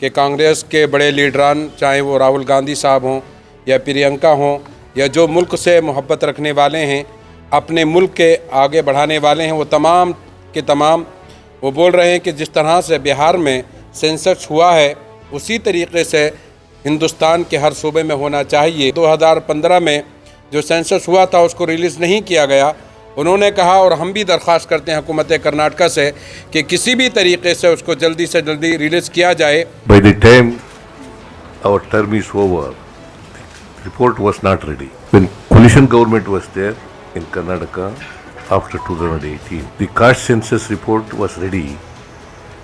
कि कांग्रेस के बड़े लीडरान, चाहे वो राहुल गांधी साहब हों या प्रियंका हों या जो मुल्क से मोहब्बत रखने वाले हैं, अपने मुल्क के आगे बढ़ाने वाले हैं, वो तमाम के तमाम वो बोल रहे हैं कि जिस तरह से बिहार में सेंसस हुआ है उसी तरीके से हिंदुस्तान के हर सूबे में होना चाहिए। 2015 में जो सेंसस हुआ था उसको रिलीज़ नहीं किया गया। उन्होंने कहा, और हम भी दरख्वास्त करते हैं हुकूमत कर्नाटका से कि किसी भी तरीके से उसको जल्दी से जल्दी रिलीज़ किया जाए। By the time our term is over, the report was not ready. When coalition government was there in Karnataka after 2018, the caste census report was ready,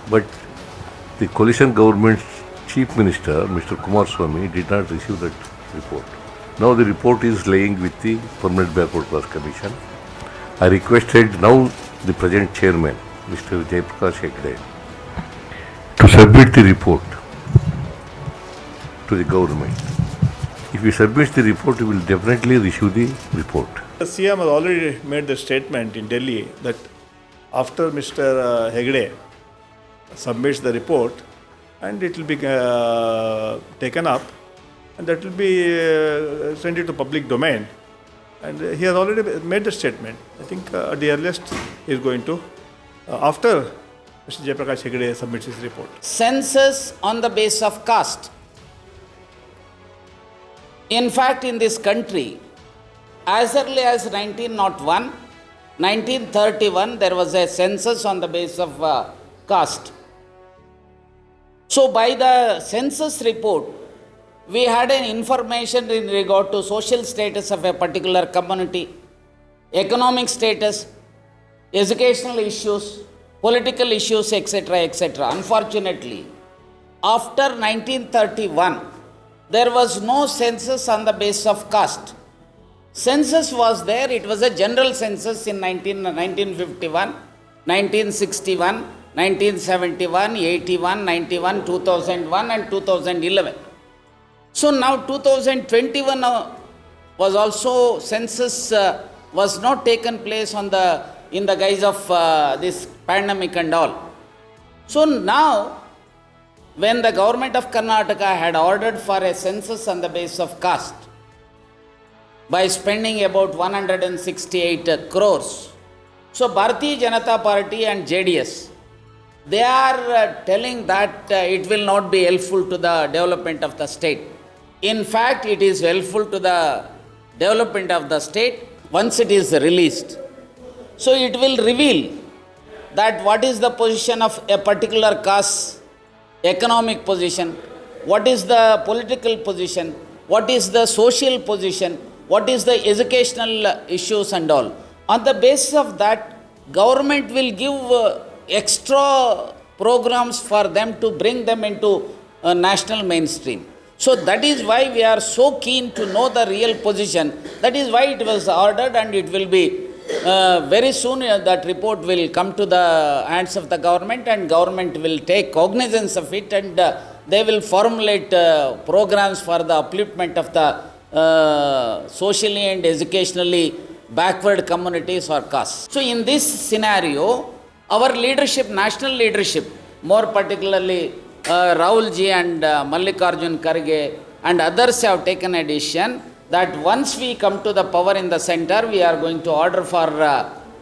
but the coalition government's chief minister, Mr. Kumaraswamy, did not receive that report. Now the report is lying with the Permanent Backward Class Commission. I requested now the present chairman, Mr. Jayaprakash Hegde, to submit the report to the government. If he submits the report, he will definitely receive the report. The CM has already made the statement in Delhi that after Mr. Hegde submits the report, and it will be taken up, and that will be sent into public domain. And he has already made the statement. I think at the earliest he is going to, after Mr. Jayaprakash Hegde submits his report. Census on the basis of caste. In fact, in this country, as early as 1901, 1931, there was a census on the basis of caste. So by the census report, we had an information in regard to social status of a particular community, economic status, educational issues, political issues, etc., etc. Unfortunately, after 1931, there was no census on the basis of caste. Census was there, it was a general census in 1951, 1961, 1971, 81, 91, 2001 and 2011. So now 2021 was also census was not taken place in the guise of this pandemic and all. So now when the government of Karnataka had ordered for a census on the basis of caste by spending about 168 crores. So Bharatiya Janata Party and JDS, they are telling that it will not be helpful to the development of the state. In fact, it is helpful to the development of the state once it is released. So it will reveal that what is the position of a particular caste, economic position, what is the political position, what is the social position, what is the educational issues and all. On the basis of that, government will give extra programs for them to bring them into national mainstream. So that is why we are so keen to know the real position. That is why it was ordered, and it will be very soon that report will come to the hands of the government, and government will take cognizance of it, and they will formulate programs for the upliftment of the socially and educationally backward communities or castes. So in this scenario, our leadership, national leadership, more particularly Rahul ji and Mallikarjun Kharge and others have taken a decision that once we come to the power in the center, we are going to order for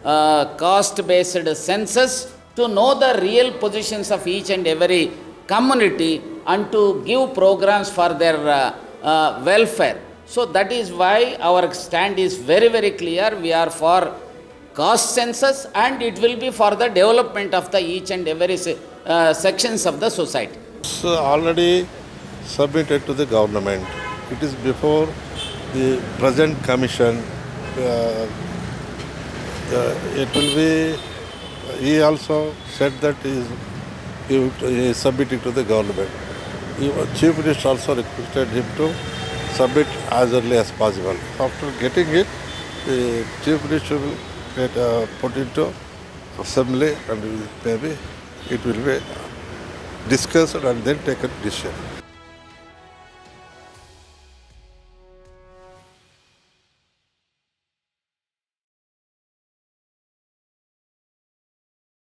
caste-based census to know the real positions of each and every community and to give programs for their welfare. So that is why our stand is very, very clear. We are for caste census, and it will be for the development of the each and every sections of the society. It's already submitted to the government. It is before the present commission. It will be. He also said that he is submitting to the government. Chief Minister also requested him to submit as early as possible. After getting it, the Chief Minister will put into assembly, and maybe it will be discussed and then taken decision.